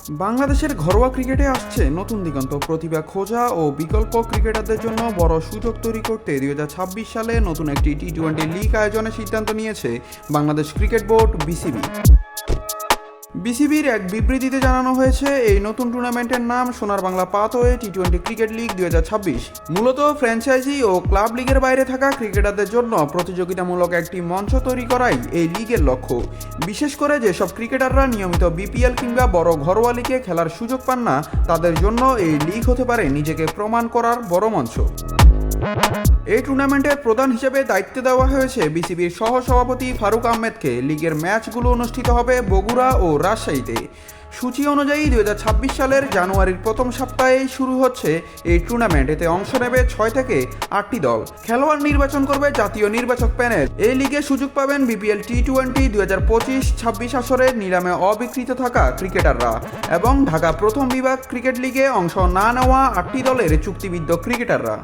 বাংলাদেশের ঘরোয়া ক্রিকেটে আসছে নতুন দিগন্ত। প্রতিভা খোঁজা ও বিকল্প ক্রিকেটারদের জন্য বড় সুযোগ তৈরি করতে 2026 সালে নতুন একটি টি-20 লিগ আয়োজনের সিদ্ধান্ত নিয়েছে বাংলাদেশ ক্রিকেট বোর্ড বিসিবি। বিসিবির এক বিবৃতিতে জানানো হয়েছে, এই নতুন টুর্নামেন্টের নাম সোনার বাংলা পাথওয়ে টি-20 ক্রিকেট লিগ 2026। মূলত ফ্র্যাঞ্চাইজি ও ক্লাব লিগের বাইরে থাকা ক্রিকেটারদের জন্য প্রতিযোগিতামূলক একটি মঞ্চ তৈরি করাই এই লিগের লক্ষ্য। বিশেষ করে যেসব ক্রিকেটাররা নিয়মিত বিপিএল কিংবা বড় ঘরোয়া লিগে খেলার সুযোগ পান না, তাদের জন্য এই লিগ হতে পারে নিজেকে প্রমাণ করার বড় মঞ্চ। এই টুর্নামেন্টের প্রধান হিসেবে দায়িত্ব দেওয়া হয়েছে বিসিবির সহ সভাপতি ফারুক আহমেদকে। লিগের ম্যাচগুলো অনুষ্ঠিত হবে বগুড়া ও রাজশাহীতে। সূচি অনুযায়ী 2026 সালের জানুয়ারির প্রথম সপ্তাহেই শুরু হচ্ছে এই টুর্নামেন্ট। এতে অংশ নেবে 6 থেকে 8টি দল। খেলোয়াড় নির্বাচন করবে জাতীয় নির্বাচক প্যানেল। এই লিগে সুযোগ পাবেন বিপিএল টি-20 2025-26 আসরের নিলামে অবিক্রিত থাকা ক্রিকেটাররা এবং ঢাকা প্রথম বিভাগ ক্রিকেট লিগে অংশ না নেওয়া 8টি দলের চুক্তিবদ্ধ ক্রিকেটাররা।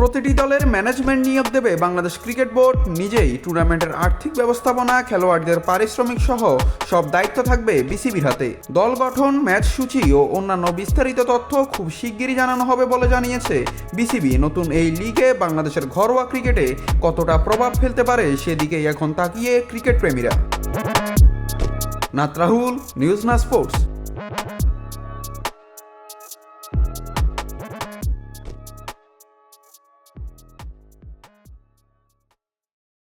প্রতিটি দলের ম্যানেজমেন্ট নিয়োগ দেবে বাংলাদেশ ক্রিকেট বোর্ড নিজেই। টুর্নামেন্টের আর্থিক ব্যবস্থাপনা, খেলোয়াড়দের পারিশ্রমিক সহ সব দায়িত্ব থাকবে বিসিবির হাতে। দল গঠন, ম্যাচ সূচি ও অন্যান্য বিস্তারিত তথ্য খুব শিগগিরই জানানো হবে বলে জানিয়েছে বিসিবি। নতুন এই লিগে বাংলাদেশের ঘরোয়া ক্রিকেটে কতটা প্রভাব ফেলতে পারে সেদিকেই এখন তাকিয়ে ক্রিকেট প্রেমীরা। নাত রাহুল, নিউজ না স্পোর্টস।